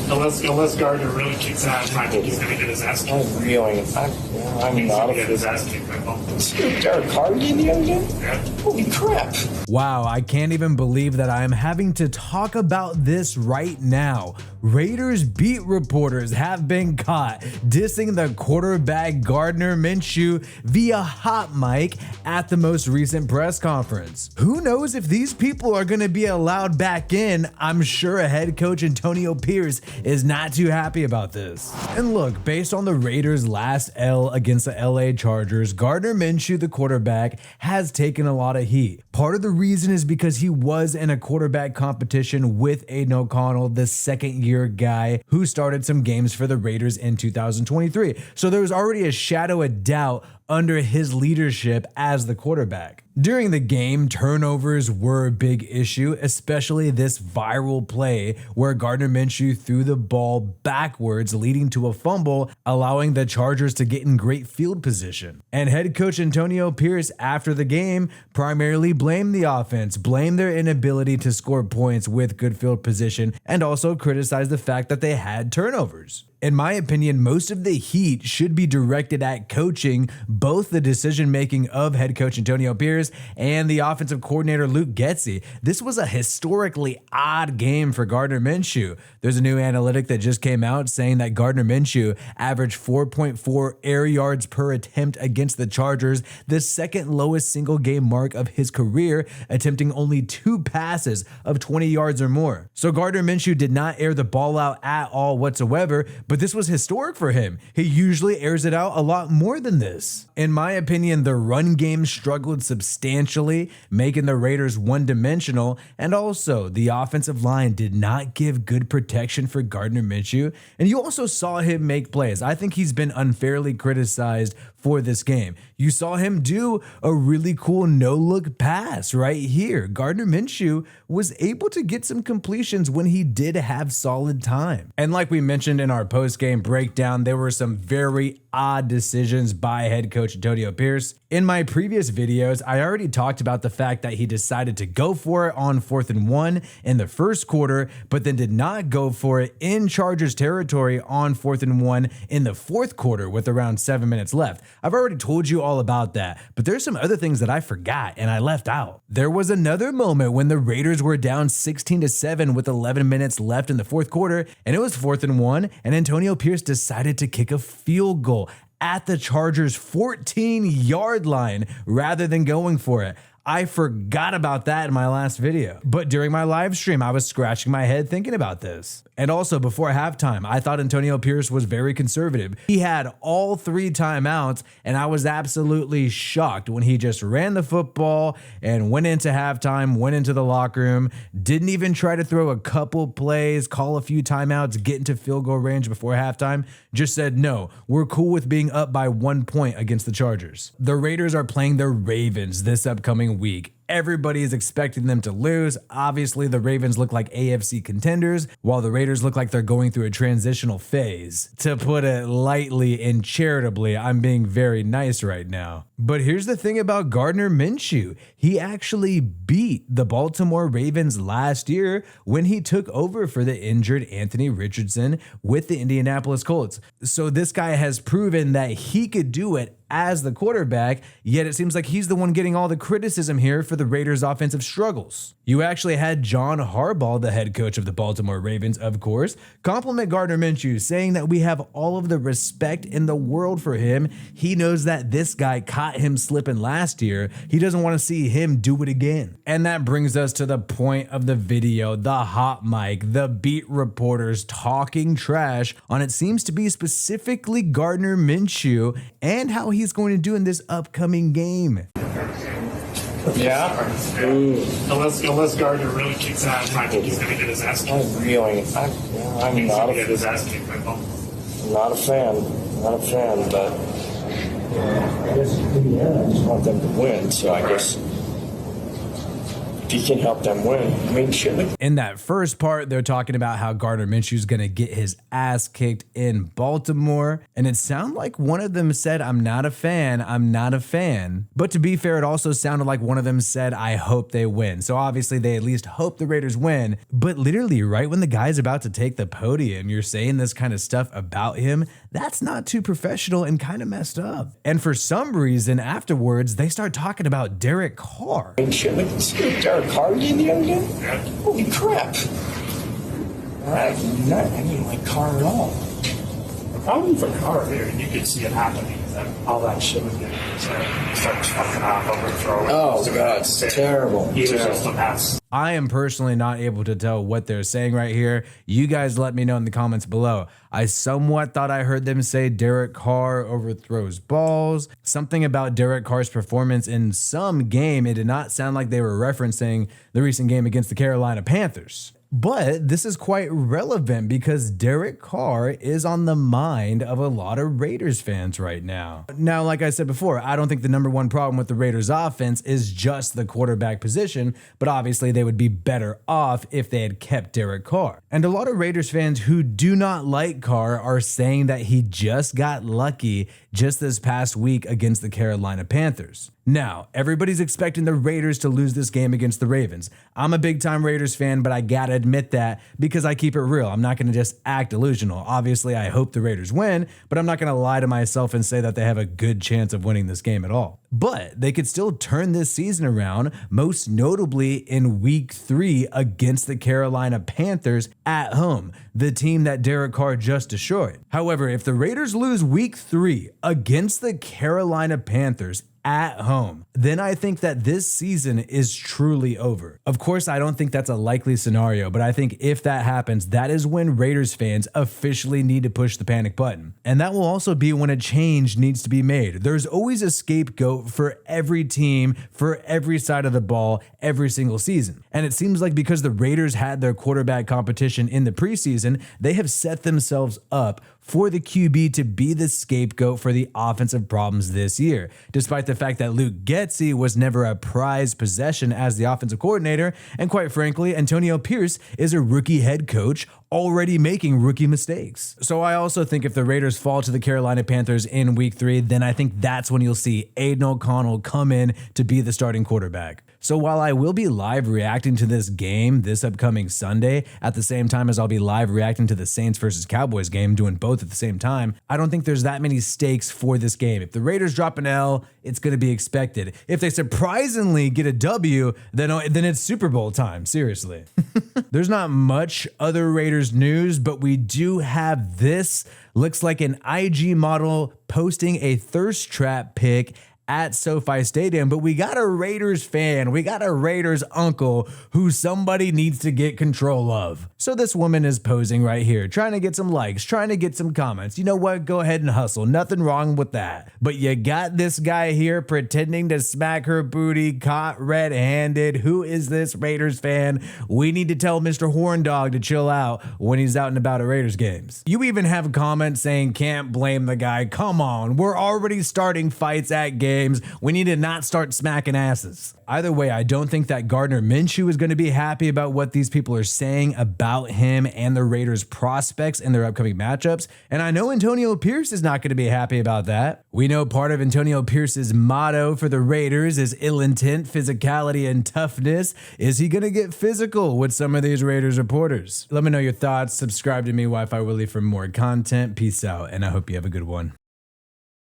Unless Gardner really kicks ass, I think he's going to get his ass kicked. Oh, really? I'm not. Get his ass kicked by Buffalo. Derek Carr game the other day? Yeah. Holy crap. Wow, I can't even believe that I am having to talk about this right now. Raiders beat reporters have been caught dissing the quarterback Gardner Minshew via hot mic at the most recent press conference. Who knows if these people are going to be allowed back in? I'm sure head coach Antonio Pierce is not too happy about this. And look, based on the Raiders' last L against the LA Chargers, Gardner Minshew, the quarterback, has taken a lot of heat. Part of the reason is because he was in a quarterback competition with Aiden O'Connell, the second-year guy who started some games for the Raiders in 2023. So there was already a shadow of doubt under his leadership as the quarterback. During the game, turnovers were a big issue, especially this viral play where Gardner Minshew threw the ball backwards, leading to a fumble, allowing the Chargers to get in great field position. And head coach Antonio Pierce, after the game, primarily blamed the offense, blamed their inability to score points with good field position, and also criticized the fact that they had turnovers. In my opinion, most of the heat should be directed at coaching, both the decision-making of head coach Antonio Pierce and the offensive coordinator Luke Getsy. This was a historically odd game for Gardner Minshew. There's a new analytic that just came out saying that Gardner Minshew averaged 4.4 air yards per attempt against the Chargers, the second lowest single game mark of his career, attempting only 2 passes of 20 yards or more. So Gardner Minshew did not air the ball out at all whatsoever, but this was historic for him. He usually airs it out a lot more than this. In my opinion, the run game struggled substantially, making the Raiders one-dimensional, and also the offensive line did not give good protection for Gardner Minshew, and you also saw him make plays. I think he's been unfairly criticized for this game. You saw him do a really cool no-look pass right here. Gardner Minshew was able to get some completions when he did have solid time. And like we mentioned in our post-game breakdown, there were some very odd decisions by head coach Antonio Pierce. In my previous videos, I already talked about the fact that he decided to go for it on 4th and 1 in the first quarter, but then did not go for it in Chargers territory on 4th and 1 in the fourth quarter with around 7 minutes left. I've already told you all about that, but there's some other things that I forgot and I left out. There was another moment when the Raiders were down 16-7 with 11 minutes left in the fourth quarter, and it was 4th and 1, and Antonio Pierce decided to kick a field goal at the Chargers' 14-yard line rather than going for it. I forgot about that in my last video. But during my live stream, I was scratching my head thinking about this. And also before halftime, I thought Antonio Pierce was very conservative. He had all 3 timeouts, and I was absolutely shocked when he just ran the football and went into halftime, went into the locker room, didn't even try to throw a couple plays, call a few timeouts, get into field goal range before halftime. Just said, no, we're cool with being up by 1 point against the Chargers. The Raiders are playing the Ravens this upcoming week. Everybody is expecting them to lose. Obviously, the Ravens look like AFC contenders, while the Raiders look like they're going through a transitional phase. To put it lightly and charitably, I'm being very nice right now. But here's the thing about Gardner Minshew. He actually beat the Baltimore Ravens last year when he took over for the injured Anthony Richardson with the Indianapolis Colts. So this guy has proven that he could do it as the quarterback, yet it seems like he's the one getting all the criticism here for the Raiders' offensive struggles. You actually had John Harbaugh, the head coach of the Baltimore Ravens, of course, compliment Gardner Minshew, saying that we have all of the respect in the world for him. He knows that this guy caught him slipping last year. He doesn't want to see him do it again. And that brings us to the point of the video, the hot mic, the beat reporters talking trash on it seems to be specifically Gardner Minshew and how he's going to do in this upcoming game. Yeah? Unless Gardner really kicks ass, I think he's going to get his ass kicked. Oh, really? I'm not Get his ass kicked by Buffalo. not a fan. Not a fan, but I just want them to win, so I guess he can help them win. I mean, shit. In that first part, they're talking about how Gardner Minshew's going to get his ass kicked in Baltimore. And it sounded like one of them said, I'm not a fan. I'm not a fan. But to be fair, it also sounded like one of them said, I hope they win. So obviously they at least hope the Raiders win. But literally right when the guy's about to take the podium, you're saying this kind of stuff about him. That's not too professional and kind of messed up. And for some reason afterwards, they start talking about Derek Carr. I mean, shit. Like, see Derek Carr again the other day? Yeah. Holy crap. I didn't like Carr at all. The problem for Carr here, and you could see it happening, is that all that shit was getting starts fucking off, overthrowing. Oh, God, it's terrible. He was just a mess. I am personally not able to tell what they're saying right here. You guys let me know in the comments below. I somewhat thought I heard them say Derek Carr overthrows balls. Something about Derek Carr's performance in some game. It did not sound like they were referencing the recent game against the Carolina Panthers. But this is quite relevant because Derek Carr is on the mind of a lot of Raiders fans right now. Now, like I said before, I don't think the number one problem with the Raiders offense is just the quarterback position, but obviously they would be better off if they had kept Derek Carr. And a lot of Raiders fans who do not like Carr are saying that he just got lucky just this past week against the Carolina Panthers. Now, everybody's expecting the Raiders to lose this game against the Ravens. I'm a big time Raiders fan, but I gotta admit that because I keep it real. I'm not gonna just act delusional. Obviously, I hope the Raiders win, but I'm not gonna lie to myself and say that they have a good chance of winning this game at all. But they could still turn this season around, most notably in week 3 against the Carolina Panthers at home, the team that Derek Carr just destroyed. However, if the Raiders lose week 3 against the Carolina Panthers at home, then I think that this season is truly over. Of course, I don't think that's a likely scenario, but I think if that happens, that is when Raiders fans officially need to push the panic button. And that will also be when a change needs to be made. There's always a scapegoat for every team, for every side of the ball, every single season. And it seems like because the Raiders had their quarterback competition in the preseason, they have set themselves up for the QB to be the scapegoat for the offensive problems this year, despite the fact that Luke Getsy was never a prized possession as the offensive coordinator, and quite frankly, Antonio Pierce is a rookie head coach already making rookie mistakes. So I also think if the Raiders fall to the Carolina Panthers in week 3, then I think that's when you'll see Aiden O'Connell come in to be the starting quarterback. So while I will be live reacting to this game this upcoming Sunday, at the same time as I'll be live reacting to the Saints versus Cowboys game, doing both at the same time, I don't think there's that many stakes for this game. If the Raiders drop an L, it's going to be expected. If they surprisingly get a W, then it's Super Bowl time, seriously. There's not much other Raiders news, but we do have this. Looks like an IG model posting a thirst trap pic at SoFi Stadium, but we got a Raiders fan, we got a Raiders uncle who somebody needs to get control of. So this woman is posing right here, trying to get some likes, trying to get some comments. You know what? Go ahead and hustle. Nothing wrong with that. But you got this guy here pretending to smack her booty, caught red-handed. Who is this Raiders fan? We need to tell Mr. Horndog to chill out when he's out and about at Raiders games. You even have comments saying, can't blame the guy. Come on, we're already starting fights at games. We need to not start smacking asses. Either way, I don't think that Gardner Minshew is going to be happy about what these people are saying about him and the Raiders prospects in their upcoming matchups. And I know Antonio Pierce is not going to be happy about that. We know part of Antonio Pierce's motto for the Raiders is ill intent, physicality, and toughness. Is he going to get physical with some of these Raiders reporters? Let me know your thoughts. Subscribe to me, Wi-Fi Willie, for more content. Peace out, and I hope you have a good one.